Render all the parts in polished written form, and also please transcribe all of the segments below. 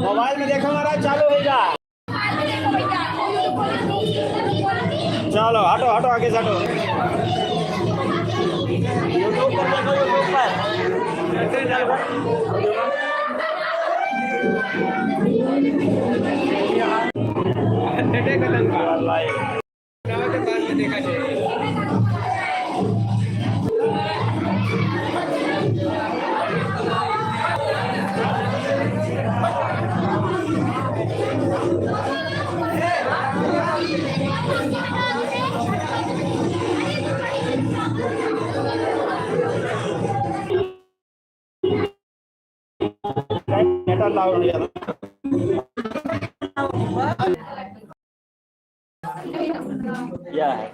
Mobile में देखो महाराज, चालू होगा। चलो हटो हटो, आगे से हटो। यूट्यूब पर देखो, यूट्यूब पर। देखा लाउड हो जाता। क्या है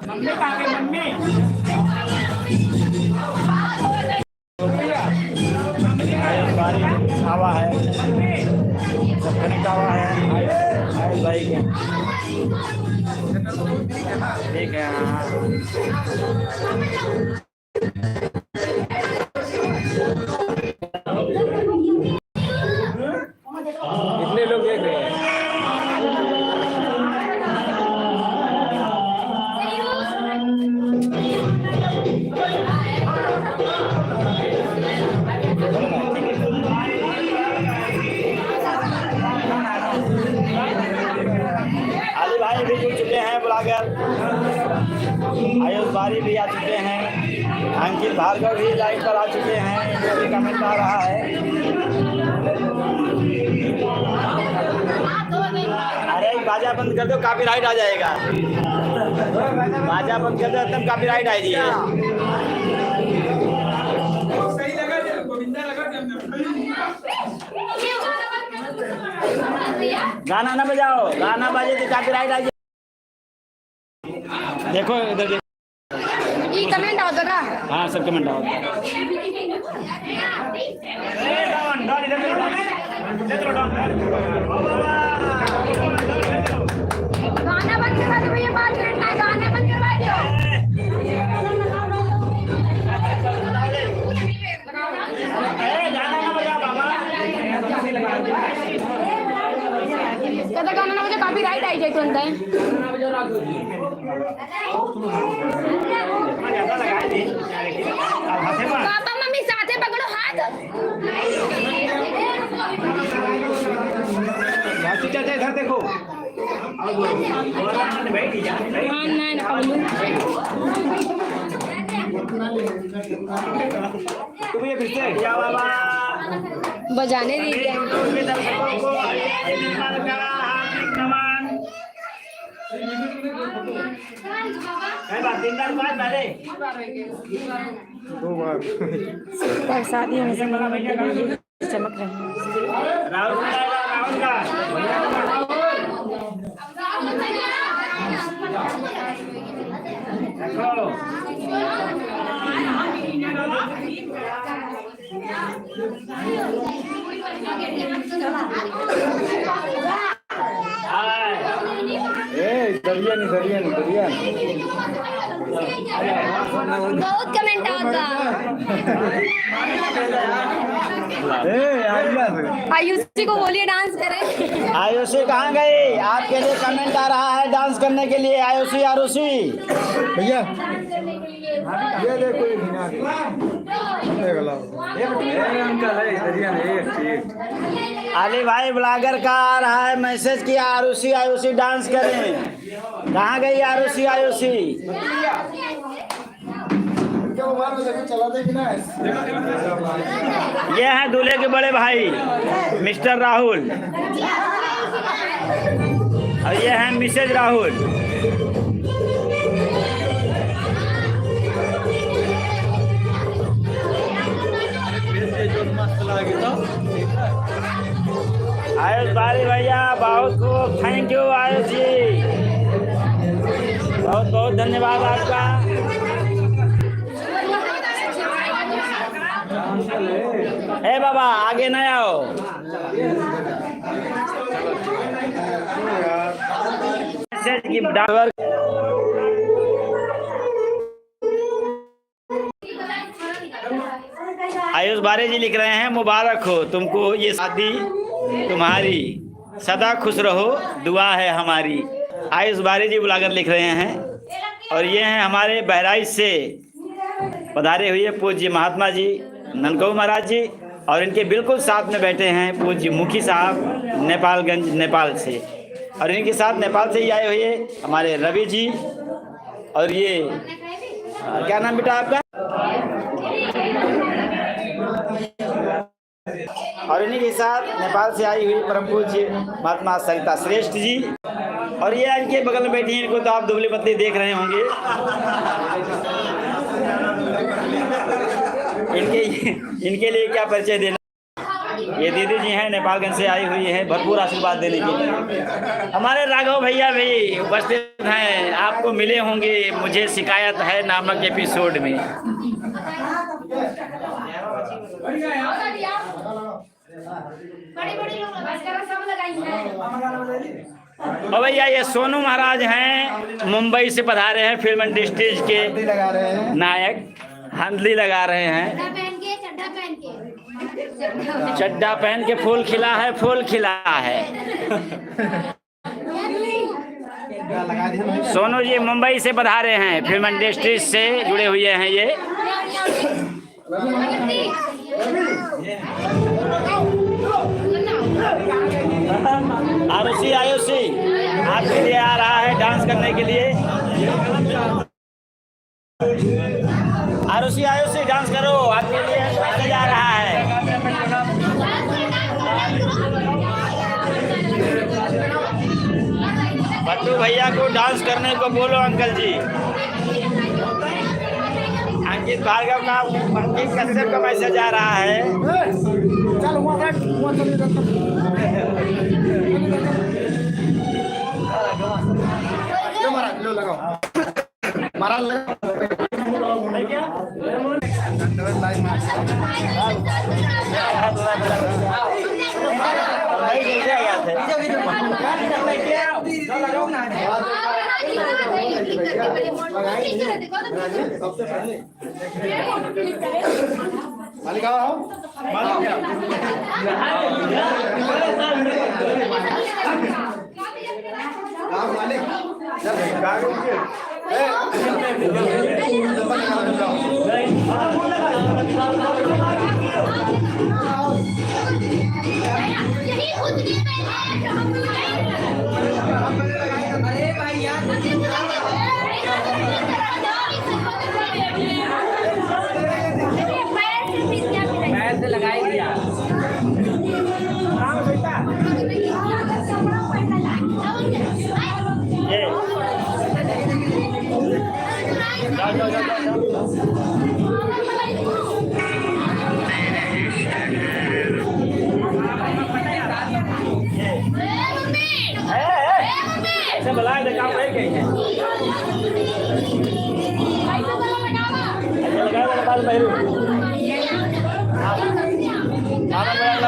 हवा है, हवा है भाई के। ठीक है कितने लोग देख रहे हैं? अली भाई भी जुड़ चुके हैं, ब्लॉगर आयुष बारी भी आ चुके हैं, अंकित भार्गव भी लाइव पर आ चुके हैं, इनका भी कमेंट आ रहा है। अरे बाजा बंद कर दो, कॉपीराइट आ जाएगा। बाजा बंद कर दो, एकदम कॉपीराइट आ जाएगी। गाना ना बजाओ, गाना बजे तो कॉपीराइट आ जाएगी। देखो इधर देखो, ये कमेंट आता का? हाँ सब कमेंट आओ। गाना बंद करवा दो भैया, 5 मिनट में गाना बंद करवा दो। कदा गाना ना बजे कॉपीराइट आई जाए तुरंत है। पापा मम्मी साथे पकड़ो हाथ। चाचा इधर देखो। तुम्हें फिर से क्या बाबा बजाने दीजिए। शादी में चमक रहे हैं। राहुल का बहुत कमेंट आता। आयुषी को बोलिए डांस करें। आयुषी कहाँ गई? आपके लिए कमेंट आ रहा है डांस करने के लिए। आयुषी आरुषि भैया ये देखो, अली भाई ब्लॉगर का आ रहा है मैसेज किया, आरुषि आयुषी डांस करें। कहाँ गई आरुषि आयुषी? ये है दूल्हे के बड़े भाई मिस्टर राहुल, और ये है मिसेज राहुल। आयुष बारी भैया बहुत खूब, थैंक यू आयुष जी, बहुत बहुत धन्यवाद आपका। ए बाबा आगे न आओ। आयुष बारे जी लिख रहे हैं, मुबारक हो तुमको ये शादी तुम्हारी, सदा खुश रहो दुआ है हमारी। आयुष बारी जी ब्लॉगर लिख रहे हैं। और ये हैं हमारे बहराइच से पधारे हुए पूज्य महात्मा जी नंदगऊ महाराज जी, और इनके बिल्कुल साथ में बैठे हैं पूज्य मुखी साहब नेपालगंज नेपाल से, और इनके साथ नेपाल से ही आए हुए हमारे रवि जी, और ये क्या नाम बेटा आपका, और इन्हीं के साथ नेपाल से आई हुई परम पूज्य महात्मा सरिता श्रेष्ठ जी, और ये इनके बगल में बैठी हैं, इनको तो आप दुबले पतले देख रहे होंगे। इनके लिए क्या परिचय देना। ये दीदी जी हैं, नेपालगंज से आई हुई हैं भरपूर आशीर्वाद देने के लिए। हमारे राघव भैया भी उपस्थित हैं, आपको मिले होंगे मुझे शिकायत है नामक एपिसोड में। और भैया ये सोनू महाराज हैं, मुंबई से पधारे हैं, फिल्म इंडस्ट्रीज के नायक, हंडली लगा रहे हैं, चड्डा पहन के फूल खिला है, फूल खिला है। सोनू जी मुंबई से पधारे हैं, फिल्म इंडस्ट्रीज से जुड़े हुए हैं ये। आरुषि आयुषी आपके लिए आ रहा है डांस करने के लिए। आरुषि आयुषी डांस करो, आपके लिए जा रहा है। बट्टू भैया को डांस करने को बोलो अंकल जी। अंकित भार्गव का, अंकित कश्यप का मैसेज आ रहा है।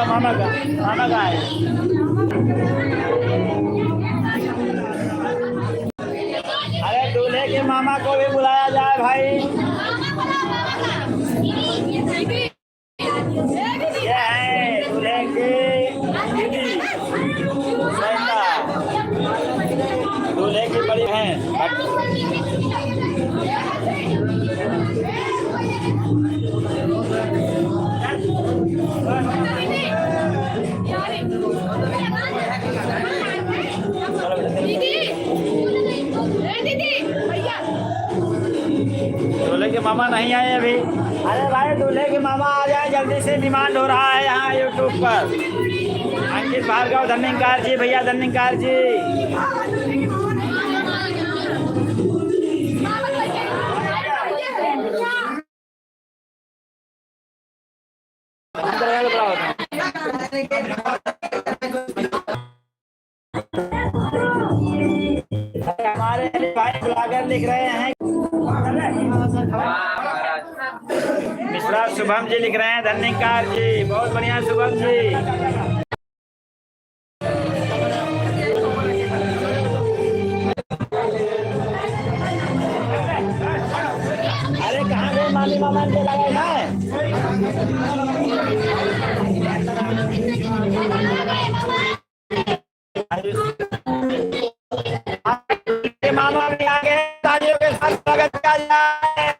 मामा का है। अरे दूल्हे के मामा को भी बुलाया जाए भाई। ये है दूल्हे की दीदी सरिता, दूल्हे की बड़ी बहन। दूल्हे के मामा नहीं आए अभी। अरे भाई दूल्हे के मामा आ जाए जल्दी से, डिमांड हो रहा है यहाँ यूट्यूब पर। अंकित भार्गव धन्यकार जी, भैया धन्यकार जी। हमारे भाई ब्लॉगर लिख रहे हैं, मिश्रा शुभम जी लिख रहे हैं, धन्यकार जी, बहुत बढ़िया शुभम जी। अरे कहाँ गए मामी मामा के लगाए हैं। मामा भी आ गए, तालियों के साथ स्वागत किया जाए।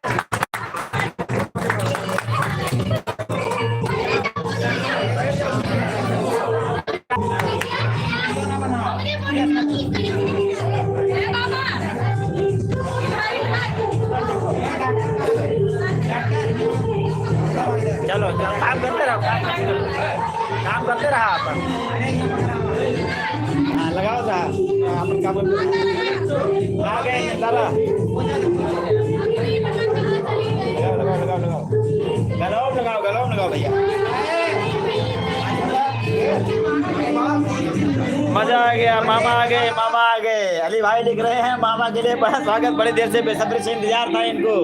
चलो काम करते रहो, काम करते रहा अपन। हाँ लगाओ था अपन काम आ गए सारा। लगाओ भैया, मजा आ गया। मामा आ गए। अली भाई लिख रहे हैं मामा के लिए बड़ा स्वागत, बड़ी देर से बेसब्री से इंतजार था इनको।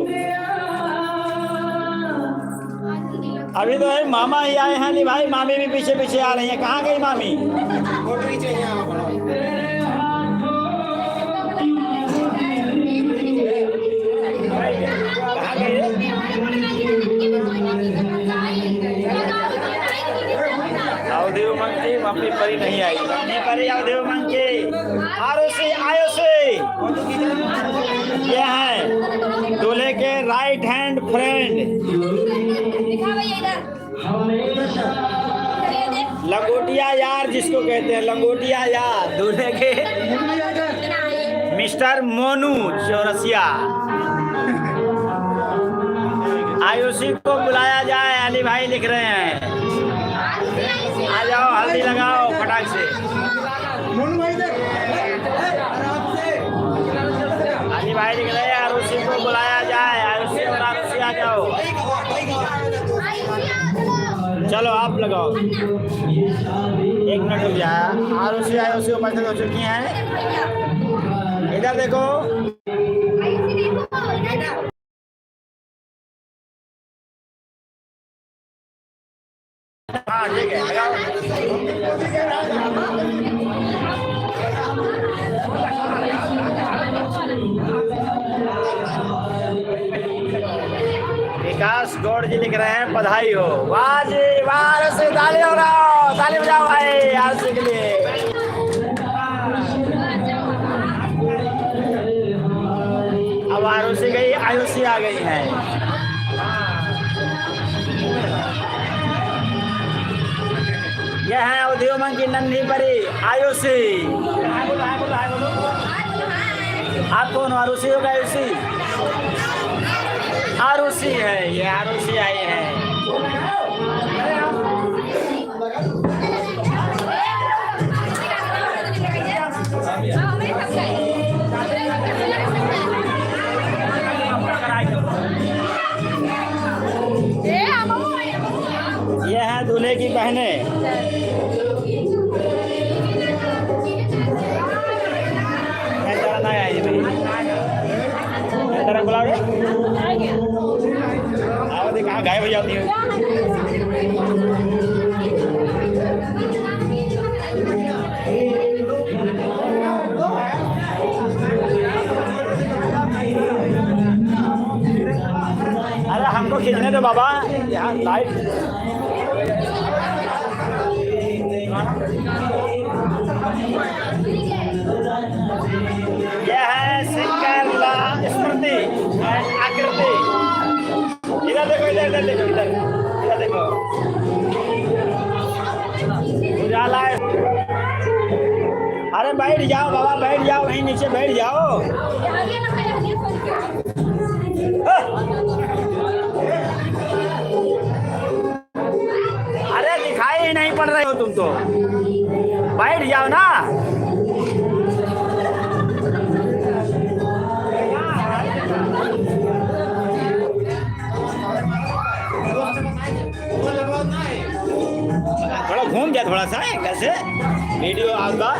अभी तो है मामा ही आए हैं अली भाई, मामी भी पीछे पीछे आ रही हैं। कहाँ गई मामी? अवधि उमंग जी मम्मी परी नहीं आई, मम्मी परी अवधि उमंग जी आयो से ये है दूल्हे के राइट हैंड फ्रेंड, लंगोटिया यार जिसको कहते हैं, लंगोटिया यार दूल्हे के मिस्टर मोनू चौरसिया। आयुषी को बुलाया जाए, अली भाई लिख रहे हैं। आ जाओ हल्दी लगाओ फटाक से। अली भाई लिख रहे हैं आयुषी को बुलाया जाए, आयुषी और आयुषी आ जाओ। चलो आप लगाओ, एक मिनट रुक जाए। आयुषी उपस्थित हो चुकी हैं, इधर देखो। हाँ ठीक है लगाओ। विकास गौड़ जी लिख रहे हैं बधाई हो। वाह जी वाह, से ताली हो रहा, ताली बजाओ भाई आयुषी के लिए। अब आयुषी गई, आयुषी आ गई है। यह है अवधि उमंग की नन्ही परी आयुषी। आप कौन? आरुषि होगा? आयुषी आरुषि है, ये आरुषि आई है। ये है दूल्हे की बहनें। बुलाओगे आवाज़ कहाँ गायब हो जाती है। अरे हमको खींचने दो बाबा, यहाँ लाइट। यह है सिंगर स्मृति आकृति। इधर देखो, इधर देखो, इधर देखो उजाला। अरे बैठ जाओ बाबा, बैठ जाओ, वहीं नीचे बैठ जाओ। अरे दिखाई ही नहीं पड़ रहे हो तुम तो, बैठ जाओ ना। थोड़ा घूम जा, थोड़ा सा कैसे वीडियो आऊंगा।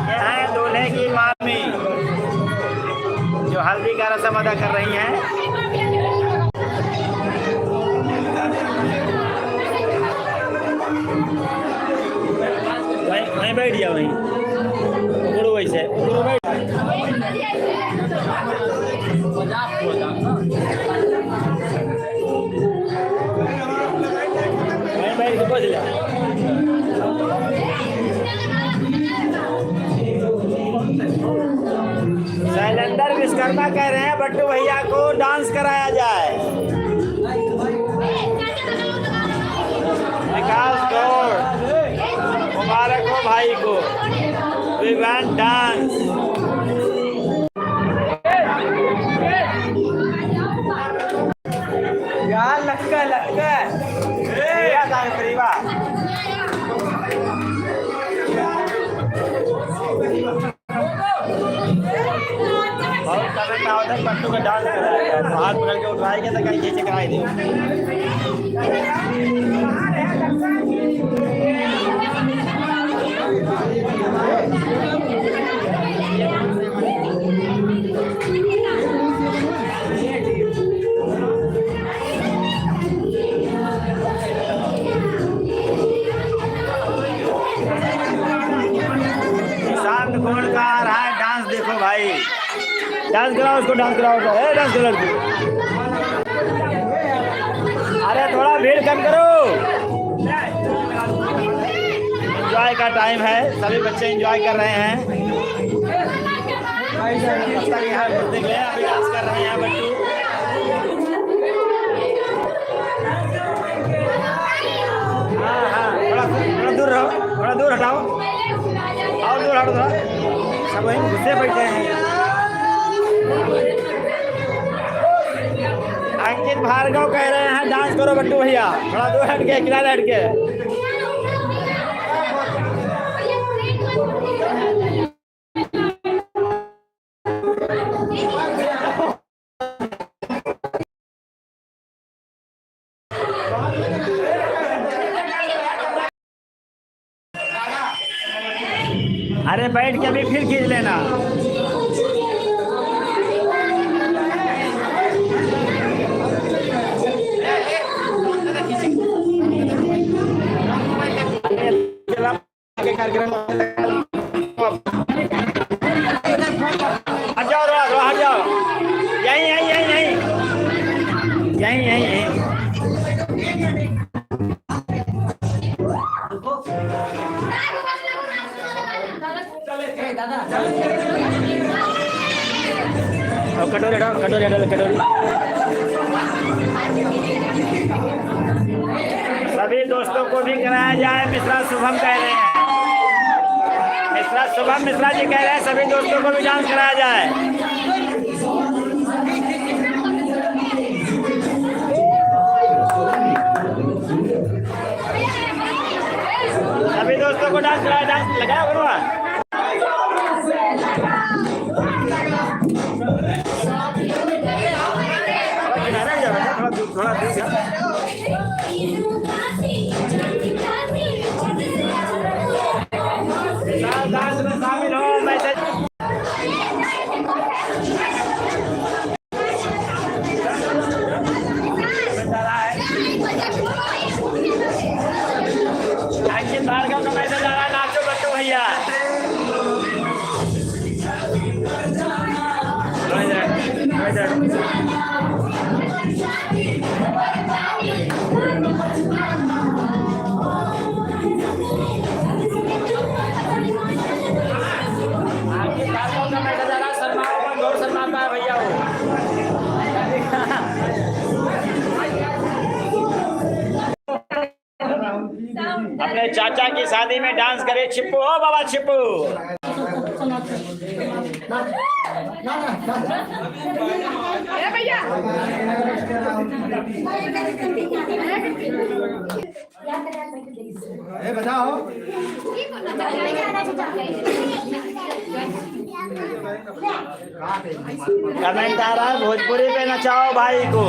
यह है दूल्हे की मामी जो हल्दी का रस्म अदा कर रही हैं। वहीं बैठ जाओ, वहीं उकड़ो, वैसे उकड़ो, बैठ। मैं बैठ के पहुंच गया। शैलेंद्र विश्वकर्मा कह रहे हैं बट्टू भैया को डांस कराया जाए। विकास गौड़ मुबारक हो भाई को। We want dance. यार लक्का लक्का या दान परिवा और कमेंट आवत है बट्टू का डांस कराया तो हाथ पकड़ के उठाएंगे तो कहीं नीचे कराई दे। शांत कौन का आ रहा है डांस देखो भाई। डांस कराओ उसको डांस कराओ डांस करो लड़की। अरे थोड़ा भीड़ कम करो। एंजॉय का टाइम है सभी बच्चे एंजॉय कर रहे हैं। अभी डांस कर रहे हैं बच्चों। हाँ थोड़ा दूर रहो थोड़ा दूर हटाओ और दूर हटो थोड़ा। सब वहीं घुसे बैठे हैं। अंकित भार्गव कह रहे हैं डांस करो बट्टू भैया। थोड़ा दूर हट के किनारे हट के। अरे बैठ के अभी फिर खींच लेना। कार्यक्रम हट जाओ हट जाओ। यहीं यहीं यहीं यहीं यहीं यहीं यहीं। कटोरी कटोरी। सभी दोस्तों को भी कराया जाए। मिश्रा शुभम कह रहे हैं। मिश्रा शुभम मिश्रा जी कह रहे हैं सभी दोस्तों को भी डांस कराया जाए। सभी दोस्तों को डांस कराया। डांस लगाया बरुआ। थोड़ा डांस में शामिल हो। मैसेज अंकित भार्गव का मैसेज आ रहा है नाचो बट्टू भैया। अपने चाचा की शादी में डांस करे छिप्पू। हो बाबा छिप्पू। भैया बताओ कमेंट आ रहा है भोजपुरी पे नचाओ भाई को।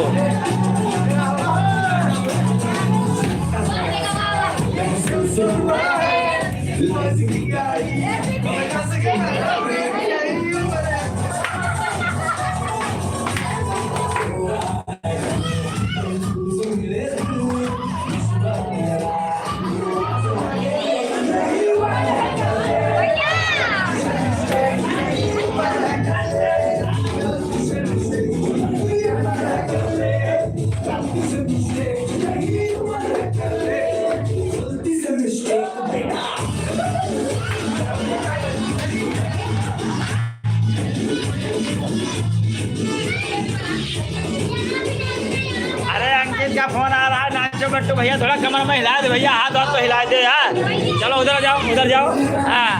अरे अंकित का फोन आ रहा है। नाचो बट्टू भैया, थोड़ा कमर में हिला दे भैया, हाथ हाथ तो हिला दे यार। चलो उधर जाओ, उधर जाओ। हाँ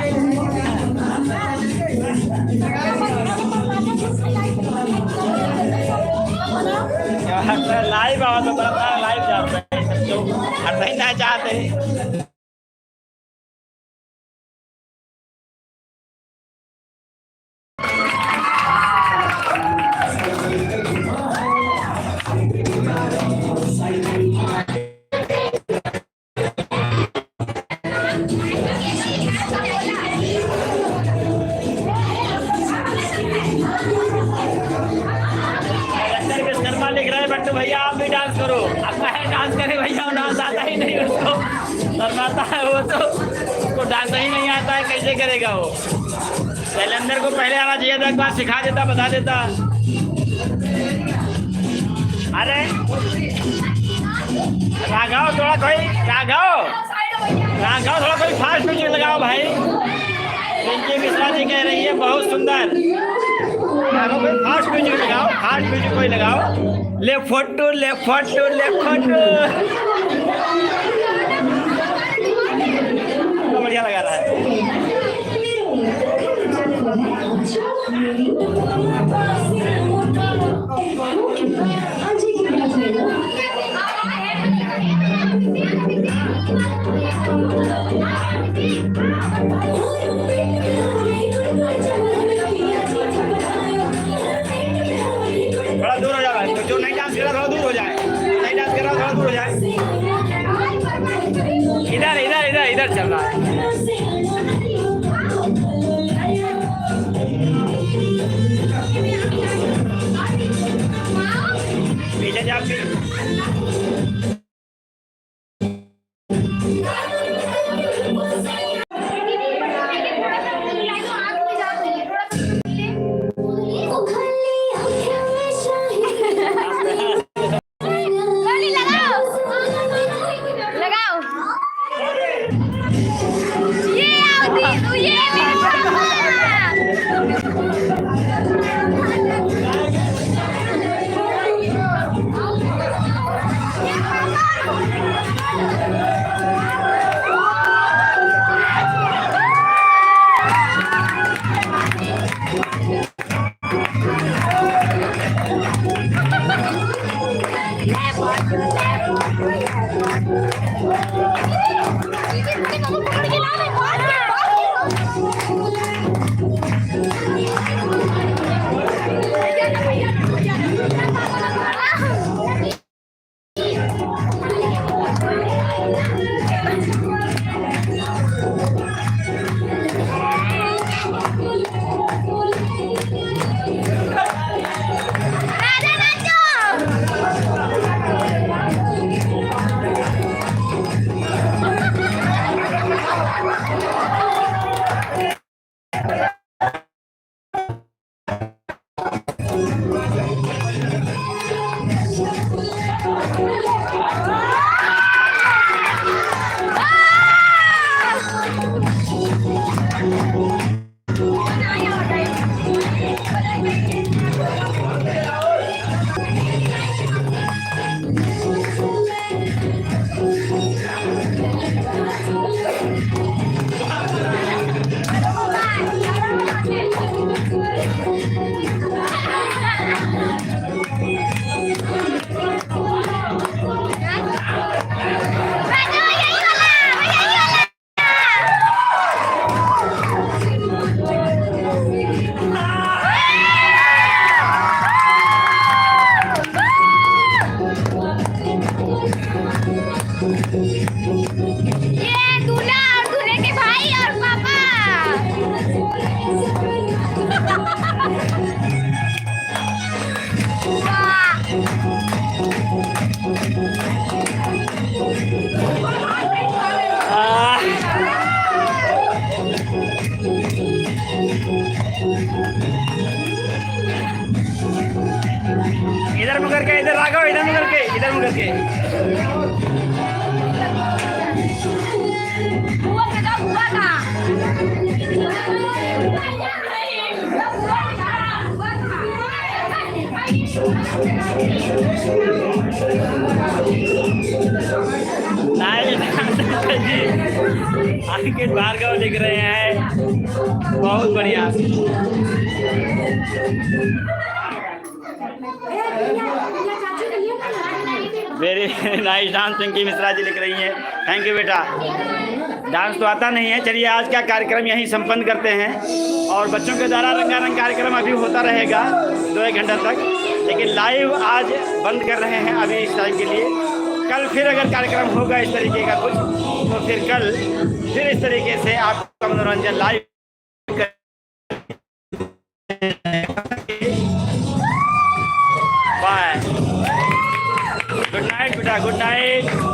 लाइव आओ तो लाइव जाओ, हर नहीं ना चाहते। बट्टू भैया आप भी डांस करो। अब कहे डांस करे भैया, डांस आता ही नहीं उसको, शर्माता है वो तो, उसको डांस ही नहीं आता है, कैसे करेगा वो। शैलेंद्र को पहले आना चाहिए था, एक बार सिखा देता, बता देता। अरे राघव थोड़ा कोई, राघव थोड़ा कोई फास्ट म्यूजिक लगाओ भाई। पिंकी मिश्रा जी कह रही है बहुत सुंदर, कोई फास्ट म्यूजिक लगाओ, फास्ट म्यूजिक कोई लगाओ। ले फोटो, ले फोटो, ले फोटो, तो बढ़िया लगा रहा है। थोड़ा दूर हो जाए, जो नहीं डांस कर रहा थोड़ा दूर हो जाए, नहीं डांस कर रहा थोड़ा दूर हो जाए। इधर इधर इधर इधर चल रहा है। पीछे जा इधर मुकर के, इधर राघव, इधर मुकर के, इधर मुकर के। बुआ का बुआ का अंकित भार्गव लिख रहे हैं, बहुत बढ़िया। Very nice dance, Pinky Mishra ji लिख रही हैं, थैंक यू बेटा। डांस तो आता नहीं है। चलिए आज का कार्यक्रम यहीं संपन्न करते हैं और बच्चों के द्वारा रंगारंग कार्यक्रम अभी होता रहेगा 2-1 घंटा तक, लेकिन लाइव आज बंद कर रहे हैं अभी इस टाइम के लिए। कल फिर अगर कार्यक्रम होगा इस तरीके का कुछ, तो फिर कल फिर इस तरीके से आपका मनोरंजन लाइव। बाय, गुड नाइट बेटा, गुड नाइट।